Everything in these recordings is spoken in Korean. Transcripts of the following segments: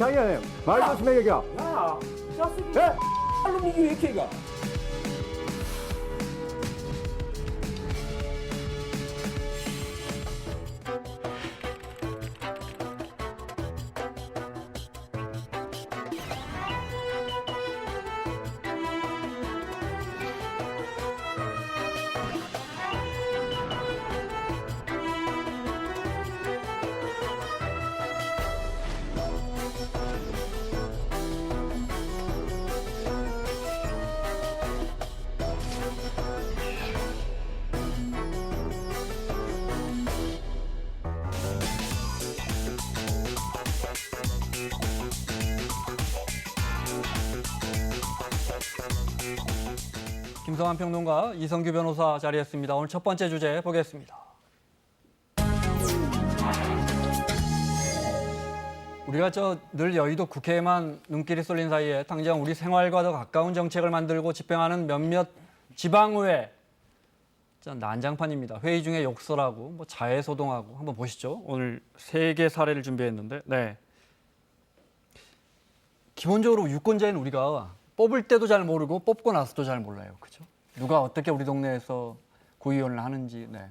장애네. 말 조심해 얘기야. 야, 이 자식이 예? 팔로 이게 왜 이렇게 가? 김성환 평론가, 이성규 변호사 자리했습니다. 오늘 첫 번째 주제 보겠습니다. 우리가 늘 여의도 국회에만 눈길이 쏠린 사이에 당장 우리 생활과 더 가까운 정책을 만들고 집행하는 몇몇 지방의회 난장판입니다. 회의 중에 욕설하고 자해소동하고 한번 보시죠. 오늘 3개 사례를 준비했는데, 네. 기본적으로 유권자인 우리가 뽑을 때도 잘 모르고 뽑고 나서도 잘 몰라요. 그죠? 누가 어떻게 우리 동네에서 구의원을 하는지. 네.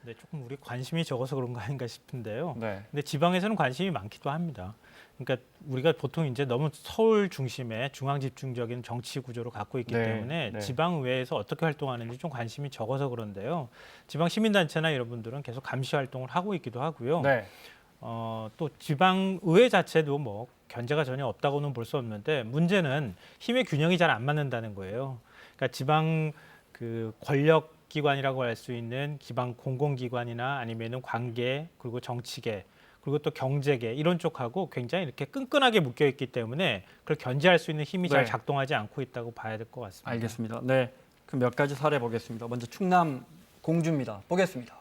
네, 조금 우리 관심이 적어서 그런 거 아닌가 싶은데요. 네. 근데 지방에서는 관심이 많기도 합니다. 그러니까 우리가 보통 이제 너무 서울 중심의 중앙 집중적인 정치 구조를 갖고 있기 네, 때문에 네. 지방의회에서 어떻게 활동하는지 좀 관심이 적어서 그런데요. 지방 시민단체나 여러분들은 계속 감시 활동을 하고 있기도 하고요. 네. 또 지방의회 자체도 뭐 견제가 전혀 없다고는 볼 수 없는데 문제는 힘의 균형이 잘 안 맞는다는 거예요. 그러니까 지방 그 권력 기관이라고 할 수 있는 지방 공공기관이나 아니면은 관계 그리고 정치계 그리고 또 경제계 이런 쪽하고 굉장히 이렇게 끈끈하게 묶여 있기 때문에 그걸 견제할 수 있는 힘이 잘 네. 작동하지 않고 있다고 봐야 될 것 같습니다. 알겠습니다. 네. 그럼 몇 가지 사례 보겠습니다. 먼저 충남 공주입니다. 보겠습니다.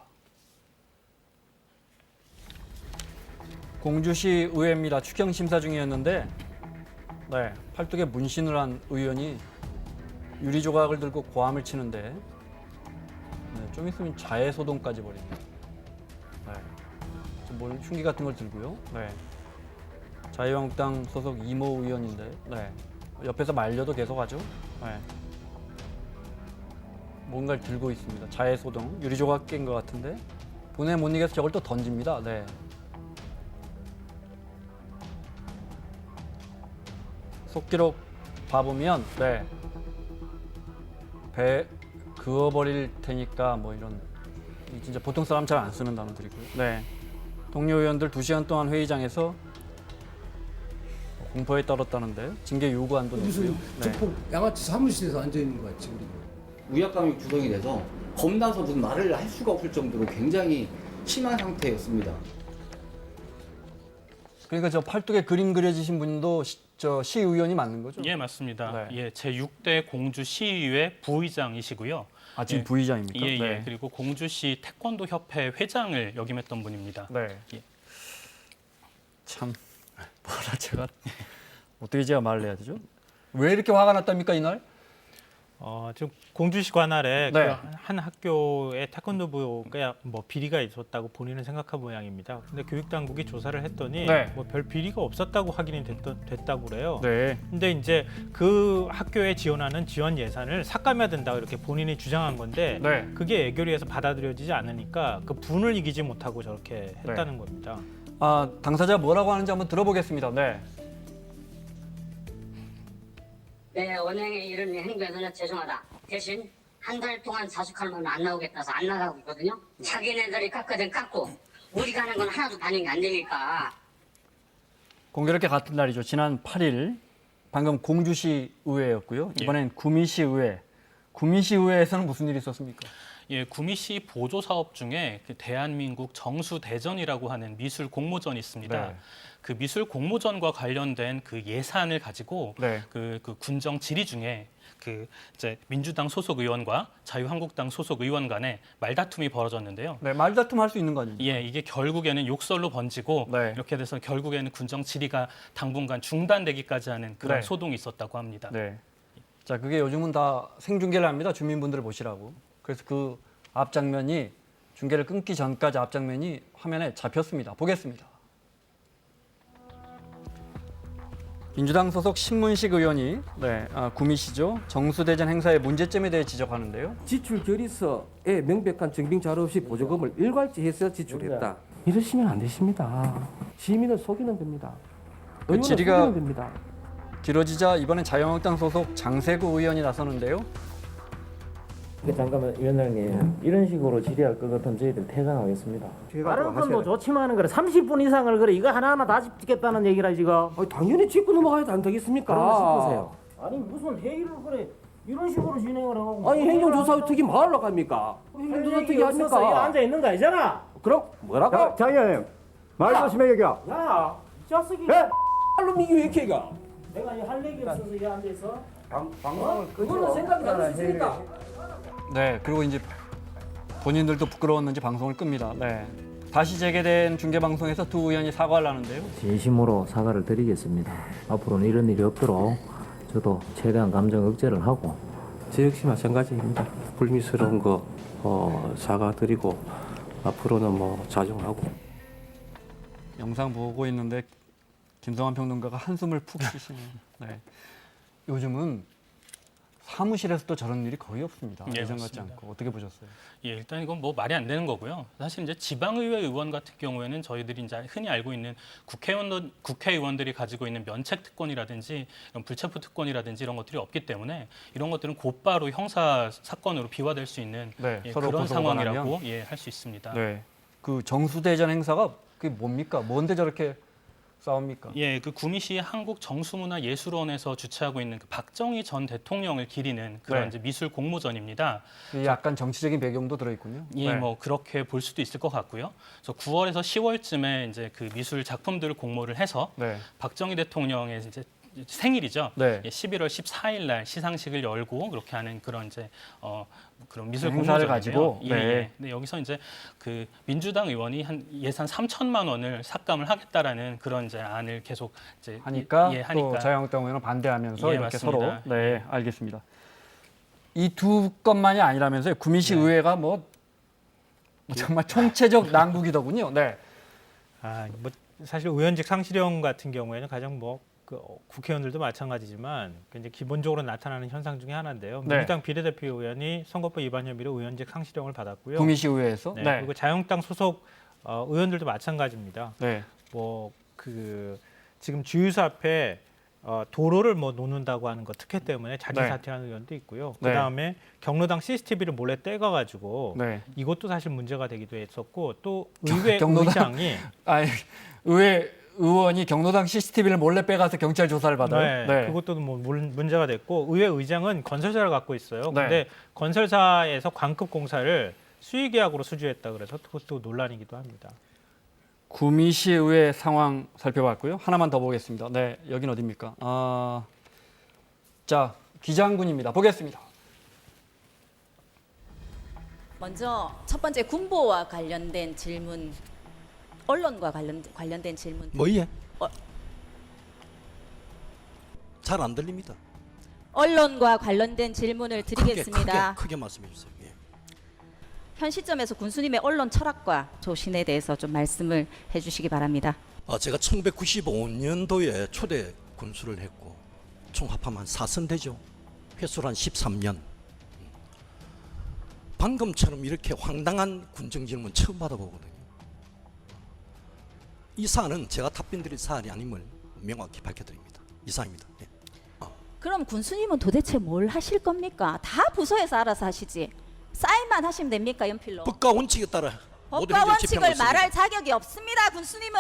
공주시 의회입니다. 추경 심사 중이었는데 네, 팔뚝에 문신을 한 의원이 유리 조각을 들고 고함을 치는데 네, 좀 있으면 자해소동까지 벌입니다. 네. 뭘 흉기 같은 걸 들고요. 네. 자유한국당 소속 이모 의원인데 네. 옆에서 말려도 계속하죠. 네. 뭔가를 들고 있습니다. 자해소동, 유리 조각 깬 것 같은데 분에 못 이겨서 저걸 또 던집니다. 네. 속기록 봐보면 네. 배 그어버릴 테니까 뭐 이런 진짜 보통 사람 잘 안 쓰는 단어들이고요. 네. 동료 의원들 2시간 동안 회의장에서 공포에 떨었다는데 징계 요구안도 무슨 냈고요. 네. 특보 양아치 사무실에서 앉아 있는 것 같지 우리. 우약감이 구성이 돼서 겁나서 무슨 말을 할 수가 없을 정도로 굉장히 심한 상태였습니다. 그러니까 저 팔뚝에 그림 그려지신 분도 저 시의원이 맞는 거죠? 예, 맞습니다. 네. 예, 제6대 공주시의회 부의장이시고요. 아, 지금 예. 부의장입니까? 예, 예. 네. 그리고 공주시 태권도 협회 회장을 역임했던 분입니다. 네. 예. 참 제가 어떻게 제가 말을 해야 되죠? 왜 이렇게 화가 났답니까 이날? 지금 공주시 관할에 네. 그 한 학교에 태권도부가 뭐 비리가 있었다고 본인은 생각한 모양입니다. 근데 교육당국이 조사를 했더니 네. 뭐 별 비리가 없었다고 확인이 됐다고 그래요. 네. 근데 이제 그 학교에 지원하는 지원 예산을 삭감해야 된다고 이렇게 본인이 주장한 건데 네. 그게 애결위에서 받아들여지지 않으니까 그 분을 이기지 못하고 저렇게 했다는 겁니다. 아, 당사자가 뭐라고 하는지 한번 들어보겠습니다. 네. 네, 은행의 이런 행동에서는 죄송하다. 대신 한 달 동안 사숙할 놈이 안 나오겠다 해서 안 나가고 있거든요. 자기네들이 깎거든 깎고 우리가 하는 건 하나도 반영이 안 되니까. 공교롭게 같은 날이죠. 지난 8일 방금 공주시 의회였고요. 이번엔 구미시 의회. 구미시 의회에서는 무슨 일이 있었습니까? 예, 구미시 보조 사업 중에 그 대한민국 정수대전이라고 하는 미술 공모전이 있습니다. 네. 그 미술 공모전과 관련된 그 예산을 가지고 네. 그 군정 질의 중에 그 이제 민주당 소속 의원과 자유한국당 소속 의원 간에 말다툼이 벌어졌는데요. 네, 말다툼 할 수 있는 거 아닙니까? 예, 이게 결국에는 욕설로 번지고 네. 이렇게 돼서 결국에는 군정 질의가 당분간 중단되기까지 하는 그런 네. 소동이 있었다고 합니다. 네. 자, 그게 요즘은 다 생중계를 합니다. 주민분들을 보시라고. 그래서 그 앞장면이 중계를 끊기 전까지 앞장면이 화면에 잡혔습니다. 보겠습니다. 민주당 소속 신문식 의원이 구미시죠. 정수대전 행사의 문제점에 대해 지적하는데요. 지출 결의서에 명백한 증빙 자료 없이 보조금을 일괄지해서 지출했다. 이러시면 안 되십니다. 시민을 속이는 겁니다. 의원을 질의가 속이는 겁니다. 길어지자 이번엔 자유한국당 소속 장세구 의원이 나서는데요. 잠깐만 위원장님, 이런 식으로 질의할 것 같으면 저희들 퇴장하겠습니다. 다른 건뭐 좋지만은 그래 30분 이상을 그래 이거 하나하나 다 짚겠다는 얘기라 지금. 아니, 당연히 짚고 넘어가야 안 되겠습니까? 그런 거 짚으세요. 아니 무슨 회의를 그래 이런 식으로 진행을 하고. 아니 행정조사 특위 뭐 하러 갑니까? 행정조사 특위 여기 합니까? 앉아 있는 거 아니잖아. 그럼 뭐라고? 장 의원님, 말 조심해 여기야. 야, 이 자식이. 말로 이게 왜 이렇게 가? 내가 할 얘기 없어서 여기 앉아 있어. 방송을 그거는 생각이 나는 수 있습니까? 네, 그리고 이제 본인들도 부끄러웠는지 방송을 끕니다. 네. 다시 재개된 중계방송에서 두 의원이 사과를 하는데요. 진심으로 사과를 드리겠습니다. 앞으로는 이런 일이 없도록 저도 최대한 감정 억제를 하고. 저 역시 마찬가지입니다. 불미스러운 거 사과드리고 앞으로는 뭐 자중하고. 영상 보고 있는데 김성환 평론가가 한숨을 푹 쉬시네요. 네. 요즘은 사무실에서도 저런 일이 거의 없습니다. 예, 예전 같지 맞습니다. 않고. 어떻게 보셨어요? 예, 일단 이건 뭐 말이 안 되는 거고요. 사실 이제 지방의회 의원 같은 경우에는 저희들이 이제 흔히 알고 있는 국회의원들이 가지고 있는 면책 특권이라든지 이런 불체포 특권이라든지 이런 것들이 없기 때문에 이런 것들은 곧바로 형사 사건으로 비화될 수 있는 서로 그런 고소가 상황이라고 나면. 할 수 있습니다. 네. 그 정수대전 행사가 그게 뭡니까? 뭔데 저렇게 싸웁니까? 예, 그 구미시 한국정수문화예술원에서 주최하고 있는 그 박정희 전 대통령을 기리는 그런 네. 이제 미술 공모전입니다. 약간 정치적인 배경도 들어있군요. 예, 네. 뭐 그렇게 볼 수도 있을 것 같고요. 그래서 9월에서 10월쯤에 이제 그 미술 작품들을 공모를 해서 네. 박정희 대통령의 이제 생일이죠. 네. 예, 11월 14일 날 시상식을 열고 그렇게 하는 그런 이제 그런 미술 행사를 공모전인데요. 가지고, 예, 네. 예. 근데 여기서 이제 그 민주당 의원이 한 예산 3천만 원을 삭감을 하겠다라는 그런 이제 안을 계속 이제 하니까, 예, 또 자유한국당 의원은 반대하면서 예, 이렇게 맞습니다. 서로 알겠습니다. 이 두 건만이 아니라면서요. 구미시 의회가 뭐 정말 총체적 난국이더군요. 네. 뭐 사실 의원직 상실형 같은 경우에는 가장 그 국회의원들도 마찬가지지만 이제 기본적으로 나타나는 현상 중에 하나인데요. 네. 민주당 비례대표 의원이 선거법 위반 혐의로 의원직 상실형을 받았고요. 구미시 의회에서. 네. 그리고 자유한국당 소속 의원들도 마찬가지입니다. 네. 지금 주유소 앞에 도로를 놓는다고 하는 것 특혜 때문에 자진 네. 사퇴하는 의원도 있고요. 네. 그다음에 경로당 CCTV를 몰래 떼가가지고 네. 이것도 사실 문제가 되기도 했었고 또 의회 경로당- 의장이 의회 의원이 경로당 CCTV를 몰래 빼가서 경찰 조사를 받아요. 네, 그것도 문제가 됐고 의회 의장은 건설사를 갖고 있어요. 네. 근데 건설사에서 광급 공사를 수의계약으로 수주했다 그래서 그것도 논란이기도 합니다. 구미시 의회 상황 살펴봤고요. 하나만 더 보겠습니다. 네, 여긴 어디입니까? 자, 기장군입니다. 보겠습니다. 먼저 첫 번째 군보와 관련된 질문, 언론과 관련된 질문. 뭐예? 잘 안 들립니다. 언론과 관련된 질문을 드리겠습니다. 크게 말씀해 주세요. 예. 현 시점에서 군수님의 언론 철학과 조신에 대해서 좀 말씀을 해주시기 바랍니다. 제가 1995년도에 초대 군수를 했고 총 합하면 한 4선 되죠. 횟수로 한 13년. 방금처럼 이렇게 황당한 군정 질문 처음 받아보거든요. 이 사안은 제가 답변드릴 사안이 아님을 명확히 밝혀드립니다. 이 사안입니다. 예. 그럼 군수님은 도대체 뭘 하실 겁니까? 다 부서에서 알아서 하시지. 사인만 하시면 됩니까, 연필로? 법과 원칙에 따라 모든 법과 행정 집행을 원칙을 말할 자격이 없습니다, 군수님은.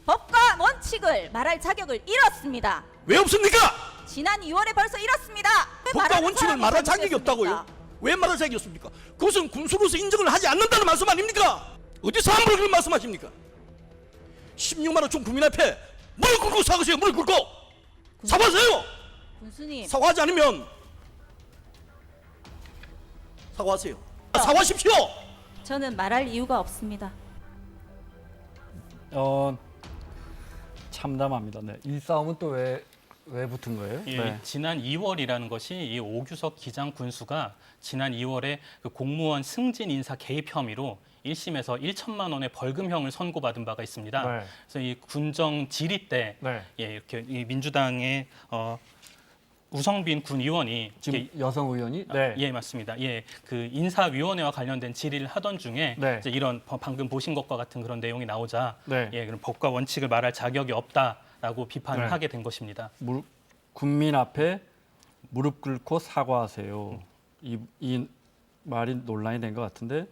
법과 원칙을 말할 자격을 잃었습니다. 왜 없습니까? 지난 2월에 벌써 잃었습니다. 왜 법과 말하는 원칙을 사람이 말할 자격이 잘못됐습니까? 없다고요? 왜 말할 자격이 없습니까? 그것은 군수로서 인정을 하지 않는다는 말씀 아닙니까? 어디서 함부로 그런 말씀하십니까? 16만 원 총 국민 앞에 무릎 꿇고 사과하세요. 무릎 꿇고 사과하세요. 군수님, 사과하지 않으면 사과하세요. 사과하십시오. 저는 말할 이유가 없습니다. 참담합니다. 네. 이 싸움은 또 왜 왜 붙은 거예요? 예, 네. 지난 2월이라는 것이 이 오규석 기장 군수가 지난 2월에 그 공무원 승진 인사 개입 혐의로 1심에서 1천만 원의 벌금형을 선고받은 바가 있습니다. 네. 그래서 이 군정 질의 때 네. 예, 이렇게 이 민주당의 우성빈 군 의원이 지금 이렇게 여성 의원이? 네. 예, 맞습니다. 예, 그 인사위원회와 관련된 질의를 하던 중에 네. 이제 이런 방금 보신 것과 같은 그런 내용이 나오자 네. 예, 그럼 법과 원칙을 말할 자격이 없다라고 비판을 네. 하게 된 것입니다. 국민 앞에 무릎 꿇고 사과하세요. 이 말이 논란이 된 것 같은데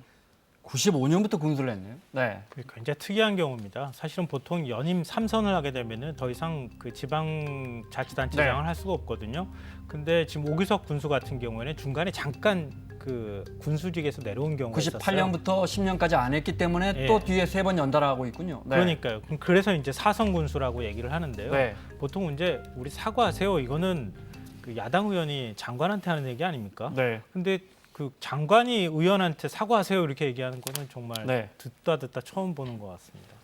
95년부터 군수를 했네요. 네. 굉장히 특이한 경우입니다. 사실은 보통 연임 3선을 하게 되면은 더 이상 그 지방자치단체장을 네. 할 수가 없거든요. 근데 지금 오규석 군수 같은 경우에는 중간에 잠깐 그 군수직에서 내려온 경우가 있었어요. 98년부터 10년까지 안 했기 때문에 예. 또 뒤에 3번 연달아하고 있군요. 네. 그러니까요. 그래서 이제 사선 군수라고 얘기를 하는데요. 네. 보통 이제 우리 사과하세요. 이거는 그 야당 의원이 장관한테 하는 얘기 아닙니까? 네. 근데 그 장관이 의원한테 사과하세요 이렇게 얘기하는 거는 정말 네. 듣다 처음 보는 것 같습니다.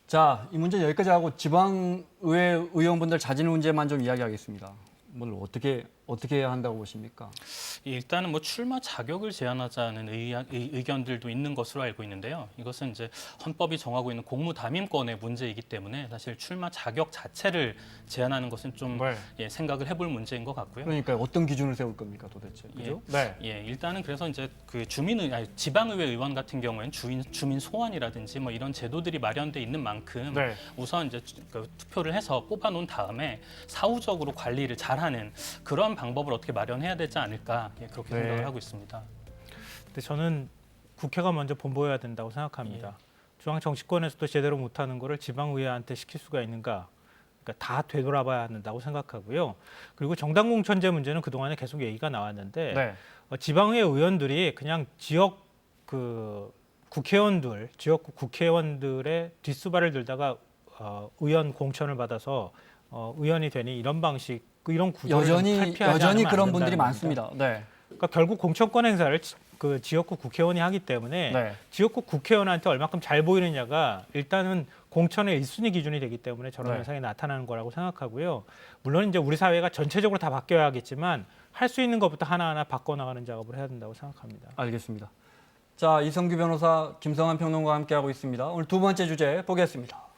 자, 이 문제 여기까지 하고 지방의회 의원분들 자질 문제만 좀 이야기하겠습니다. 뭘 어떻게 해야 한다고 보십니까? 일단은 뭐 출마 자격을 제한하자는 의견들도 있는 것으로 알고 있는데요. 이것은 이제 헌법이 정하고 있는 공무담임권의 문제이기 때문에 사실 출마 자격 자체를 제한하는 것은 좀 네. 예, 생각을 해볼 문제인 것 같고요. 그러니까 어떤 기준을 세울 겁니까 도대체? 그죠? 네. 예, 일단은 그래서 이제 그 지방의회 의원 같은 경우에는 주민 소환이라든지 뭐 이런 제도들이 마련돼 있는 만큼 네. 우선 이제 그 투표를 해서 뽑아놓은 다음에 사후적으로 관리를 잘하는 그런 방법을 어떻게 마련해야 되지 않을까 그렇게 네. 생각을 하고 있습니다. 근데 저는 국회가 먼저 본보여야 된다고 생각합니다. 중앙 정치권에서도 제대로 못하는 거를 지방의회한테 시킬 수가 있는가? 그러니까 다 되돌아봐야 한다고 생각하고요. 그리고 정당 공천제 문제는 그동안에 계속 얘기가 나왔는데 네. 지방의회 의원들이 그냥 지역 그 국회의원들, 지역구 국회의원들의 뒷수발을 들다가 의원 공천을 받아서 의원이 되니 이런 방식, 이런 구조를 여전히 그런 분들이 많습니다. 네. 그러니까 결국 공천권 행사를 그 지역구 국회의원이 하기 때문에 네. 지역구 국회의원한테 얼마큼 잘 보이느냐가 일단은 공천의 1순위 기준이 되기 때문에 저런 네. 현상이 나타나는 거라고 생각하고요. 물론 이제 우리 사회가 전체적으로 다 바뀌어야겠지만 할 수 있는 것부터 하나하나 바꿔나가는 작업을 해야 된다고 생각합니다. 알겠습니다. 자, 이성규 변호사, 김성환 평론가와 함께하고 있습니다. 오늘 두 번째 주제 보겠습니다.